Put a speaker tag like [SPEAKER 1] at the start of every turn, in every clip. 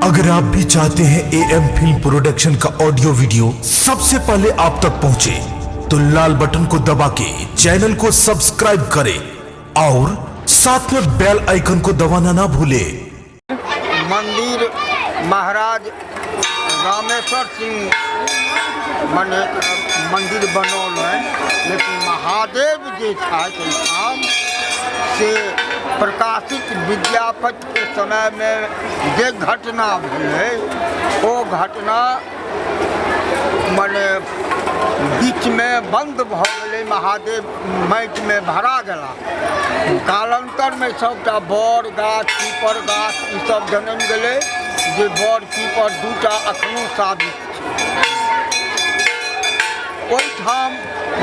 [SPEAKER 1] अगर आप भी चाहते हैं AM फिल्म प्रोडक्शन का ऑडियो वीडियो सबसे पहले आप तक पहुंचे, तो लाल बटन को दबा के चैनल को सब्सक्राइब करें और साथ में बेल आइकन को दबाना ना भूले।
[SPEAKER 2] मंदिर महाराज रामेश्वर सिंह मने मंदिर बनौल है, लेकिन महादेव जी ठाम से प्रकाशित विद्यापति के समय में जे घटना भेलै वो घटना मने बीच में बंद भ गेलै, महादेव माटि में भरा गेला। कालांतर में सबटा बड़ गाछ पीपर गाछ ई सब जनम गेलै जे बड़ पीपर दूटा अखनो साबित छै। ओहिठाम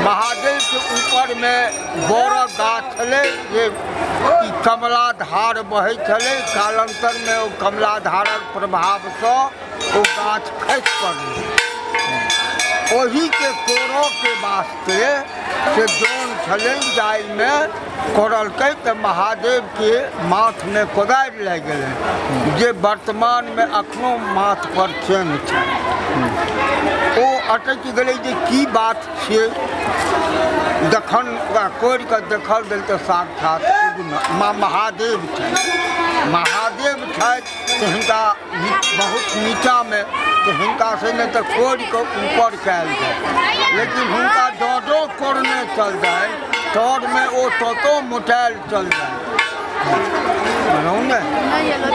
[SPEAKER 2] महादेव के ऊपर में बड़ गाछ छलै जे कमला धार बहै छलै। कालांतर में ओ कमला धारक प्रभाव से ओ गाछ खसि पड़लै। ओही के कोड़ो के वास्ते से जौन छलै जाय में कोड़लकै तऽ महादेव के माथ में कोदारि लागि गेलै, जे वर्तमान में अखनो माथ पर चेन छै। ओ अटकि गेलै जे की बात छियै। जखन ओकरा कोड़ि कऽ देखल गेल तऽ साक्षात महादेव छथि। महादेव छथि तऽ हिनका बहुत नीचाँमे, तऽ हिनका से नहि तऽ कोड़ि कऽ ऊपर कयल जाय, लेकिन हुनका जँ कोड़ने चल जाय तौरमे ओ ततो मोटायल चल जाय, बुझलहुँ ने।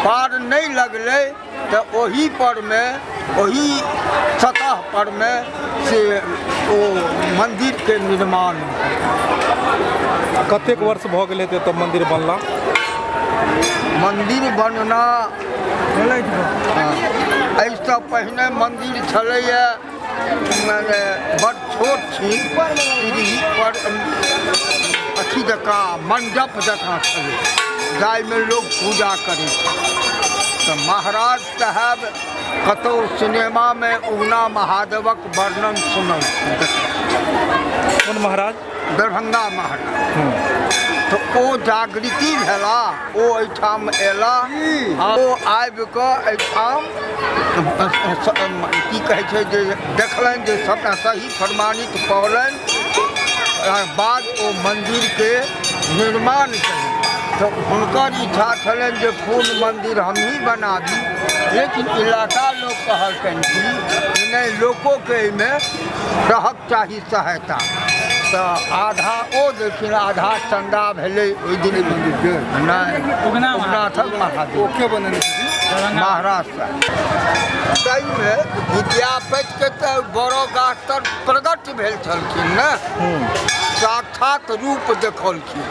[SPEAKER 2] पार नहीं लगलै तऽ ओही पर में वही सतह पर में से ओ मंदिर के निर्माण।
[SPEAKER 3] कतेक वर्ष भ गेलै तऽ मंदिर बनला?
[SPEAKER 2] मंदिर बनना एहिसँ पहिने मंदिर छलैया मैंने बड़ छोट छी, पर अथी जकाँ मंडप जकाँ छलै जाहिमे लोग पूजा करै छै। तो महाराज साहब कतौ सिनेमा में उगना महादेवक वर्णन सुनल।
[SPEAKER 3] कौन महाराज?
[SPEAKER 2] दरभंगा महाराज। तो ओ जागृति भेला, ओ एहिठाम एला, ओ आबि कऽ एहिठाम की कहै छै जे देखलनि जे सबटा सही प्रमाणित पौलनि, बाद ओ मंदिर के निर्माण कयलनि। तो हुनकर इच्छा छलनि जे पूर्ण मंदिर हम ही बनाबी, लेकिन इलाका लोग कहलकनि कि नहीं, लोगों के में रहक चाही सहायता। तो आधा ओ देथिन, आधा चंदा भेलै ओहि दिन मंदिर के नहीं उगनाथक महादेव के बनेने महाराज साहब। ताहि में विद्यापति के तऽ बड़ो गाछ तर प्रगट भेल छलखिन ने, साक्षात रूप देखलखिन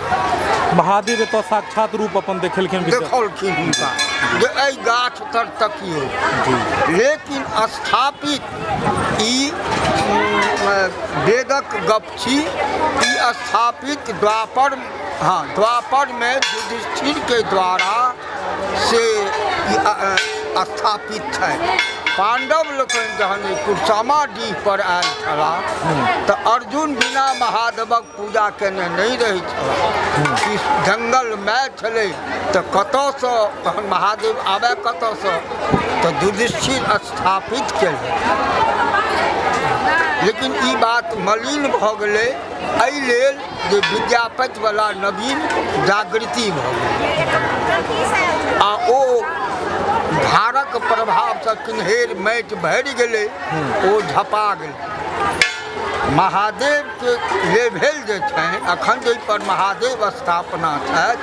[SPEAKER 3] महादेव तो साक्षात रूप अपन देखलखिन
[SPEAKER 2] हुनका जे एहि गाछ तर तकियो। लेकिन स्थापित ई वेदक गप छी, ई स्थापित द्वापर में युधिष्ठिर के द्वारा से स्थापित है। पांडव लोकनि जहन कुरसामा डीह पर आयल छला तऽ अर्जुन बिना महादेवक पूजा केने नहीं रही छला। इस जंगल में छलै तऽ कतऽसँ तहन महादेव आबे कतऽसँ, तऽ युधिष्ठिर स्थापित केलनि। लेकिन ई बात मलिन भऽ गेलै, एहि लेल जे विद्यापति वाला नवीन जागृति भऽ गेलै आ ओ भारक प्रभाव से किन्हेर माटि भरि गेलै, ओ झपा गेलै। महादेव के लेवल जे छै अखन जे पर महादेव स्थापना छथि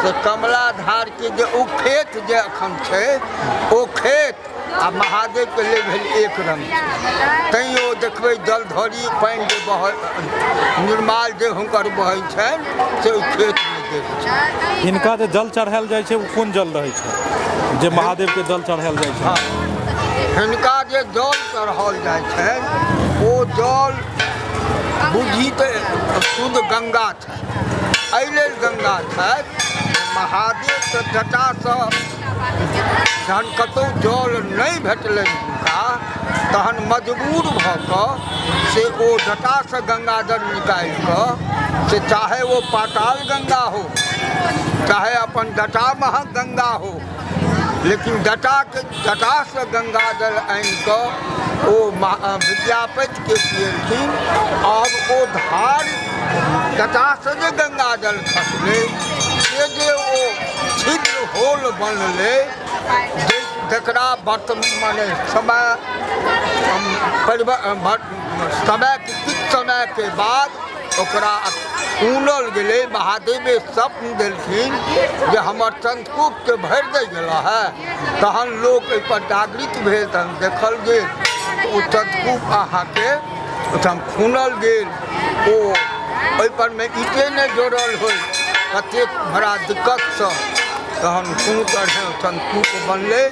[SPEAKER 2] से कमला धार के जे ओ खेत जे अखन छै, ओ खेत आ महादेव के लेवल एक रंग छै। तैं ओ देखबै जलधरी पानि जे बह निर्माल जे हुनकर बहै छनि से ओहि खेत में देख छै।
[SPEAKER 3] हिनका जे जल चढ़ायल जाइ छै ओ कोन जल रहै छै जे महादेव के जल चढ़ायल जाइ छै?
[SPEAKER 2] हिनका जे जल चढ़ाओल जाइ छै ओ जल बुझी तऽ शुद्ध गंगा छै। एहि लेल गंगा छै महादेव के जटासँ जहन कतौ जल नहीं भेटलै हुनका, तहन मजबूर भऽ कऽ से ओ जटासँ गंगाजल निकालि कऽ से चाहे वो पाताल गंगा हो चाहे अपन जटा महक गंगा हो, लेकिन जटा से गंगा जल आनि कऽ ओ विद्यापतिके पिएलखिन। आब ओ धार जटा से जे गंगा जल खसलै से जे ओ छिद्र होल बनलै जकरा मने किछु समयके बाद ओकरा खूनल गेलै। महादेवे स्वप्न देलखिन जे हमर चंद्रकूपके भरि दै गेल है। तहन लोक एहिपर जागृत भेल, तहन देखल गेल ओ चंद्रकूप अहाँके ओहिठाम खूनल गेल। ओ ओहिपरमे ईटे नहि जोड़ल होइ, कतेक बड़ा दिक्कतसँ तहन कोनो तरहे चंद्रकूप बनलै,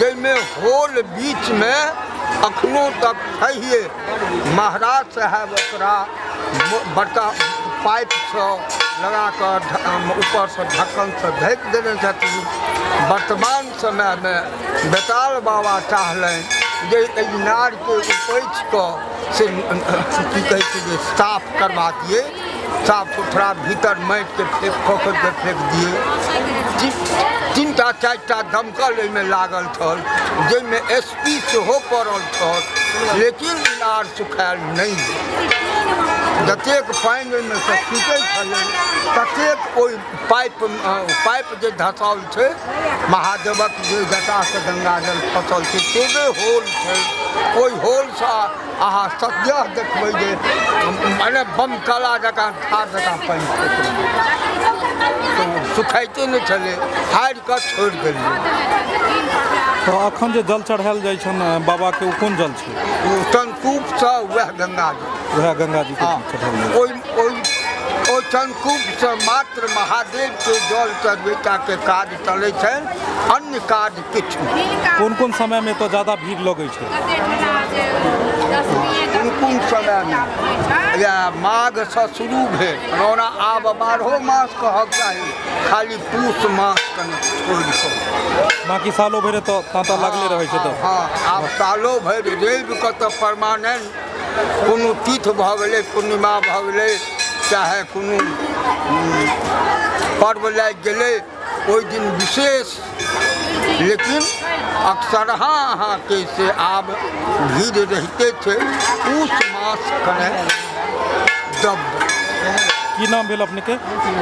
[SPEAKER 2] जाहिमे होल बीचमे अखनो तक छैहे। महाराज साहब ओकरा बड़का पाइपसँ लगा कऽ ऊपरसँ ढक्कनसँ ढकि देने छथिन। वर्तमान समयमे बेताल बाबा चाहलनि जे एहि इनारके उपैछ कऽ से की कहै छै जे साफ करवा दिए, साफ सुथरा भीतर माटिके खोखरिके फेंक दिए। 3टा 4टा दमकल एहिमे लागल छल, जाहिमे SP सेहो पड़ल छल, लेकिन इनार सुखायल नहि। जतेक पानि ओहिमे सँ छूटै छलै ततेक ओहि पाइप जे धसल छै महादेवक जे जटासँ गंगाजल खसल छै से होल छै। ओहि होलसँ अहाँ सद्यह देखबै जे मने बम कला जकाँ धार जकाँ पानि फेंकलै, सुखाइते नहि छलै, हारि कऽ छोड़ि देलियै।
[SPEAKER 3] तो अखन जे जल चढ़ायल जाइ छनि बाबाके ओ कोन जल छै?
[SPEAKER 2] ओ चंद्रकूपसँ वएह गंगाजल,
[SPEAKER 3] वएह गंगा जी
[SPEAKER 2] ओहि चंद्रकूपसँ मात्र महादेवके जल चढ़बैटाके काज चलै छनि, अन्य काज किछु नहि।
[SPEAKER 3] कोन कोन समयमे तो ज़्यादा भीड़ लगै छै?
[SPEAKER 2] कोन समयमे या माघसँ शुरू भेल, ओना आब 12 मास कहक चाही, खाली पूस मास कनि छोड़ि कऽ।
[SPEAKER 3] बाकी सालो भरि तो ताँता लागले रहै छै। तऽ
[SPEAKER 2] हाँ, आब सालो भरि रवि कऽ तऽ परमानेंट कोनो तीर्थ भऽ गेलै, पूर्णिमा भऽ गेलै, चाहे कोनो पर्व लागि गेलै ओहि दिन विशेष। लेकिन अक्सरहा अहाँके से आब भीड़ रहिते छै। पूस मास कने दब।
[SPEAKER 3] की नाम भेल अपनेके?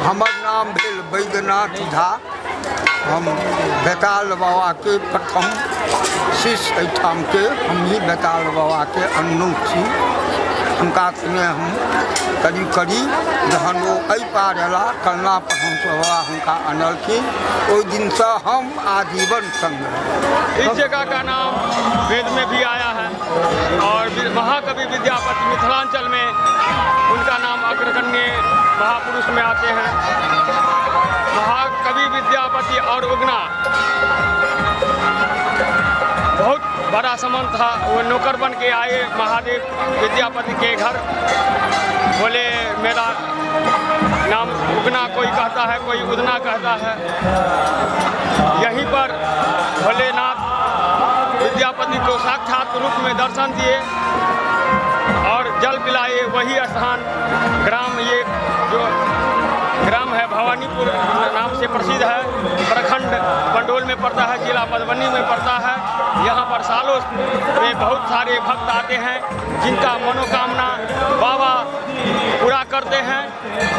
[SPEAKER 2] हमर नाम भेल वैद्यनाथ झा। हम बेताल बाबाके प्रथम शिष्य एहिठामके, हमही बेताल बाबाके अन्नू छी। हुनका संगे हम करीब जहन ओ एहि पार अयला कलना पर हमसभ बाबा हुनका अनलखिन, ओहि दिनसँ हम आजीवन संग रहे।
[SPEAKER 4] इस जगह का नाम वेद में भी आया है और महाकवि विद्यापति मिथिलांचल में उनका नाम अग्रगण्य महापुरुष में आते हैं। महाकवि विद्यापति और उगना बहुत बड़ा संबंध था। वो नौकर बन के आए महादेव विद्यापति के घर, बोले मेरा नाम उगना कोई कहता है, कोई उदना कहता है। यहीं पर भोलेनाथ विद्यापति को साक्षात रूप में दर्शन दिए और जल पिलाए। वही स्थान ग्राम, ये जो ग्राम है भवानीपुर नाम से प्रसिद्ध है, प्रखंड पंडोल में पड़ता है, जिला मधुबनी में पड़ता है। यहाँ पर सालों में बहुत सारे भक्त आते हैं जिनका मनोकामना बाबा पूरा करते हैं।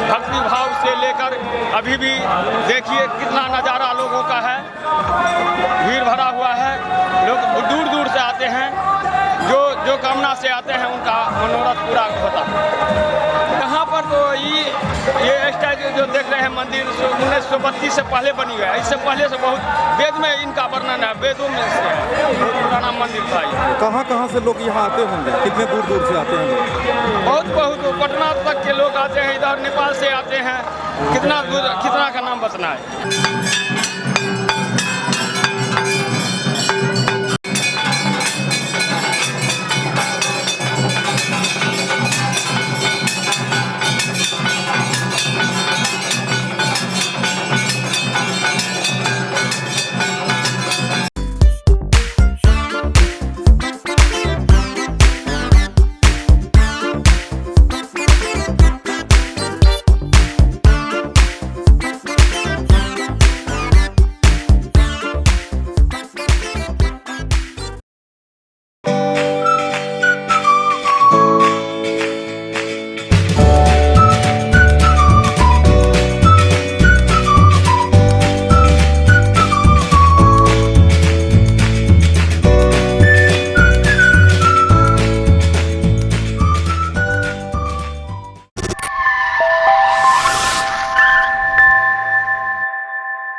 [SPEAKER 4] भक्ति भाव से लेकर अभी भी देखिए कितना नज़ारा लोगों का है, भीड़ भरा हुआ है। लोग दूर दूर से आते हैं, जो कामना से आते हैं उनका मनोरथ पूरा होता है। यहाँ पर तो ये स्टैचू जो देख रहे हैं मंदिर 1932 से पहले बनी हुआ है। इससे पहले से बहुत वेद में इनका वर्णन है, वेदों में से है। बहुत पुराना मंदिर था ये।
[SPEAKER 3] कहाँ से लोग यहाँ आते होंगे? कितने दूर दूर से आते हैं लोग?
[SPEAKER 4] बहुत पटना तक के लोग आते हैं, इधर नेपाल से आते हैं। कितना का नाम बताना है?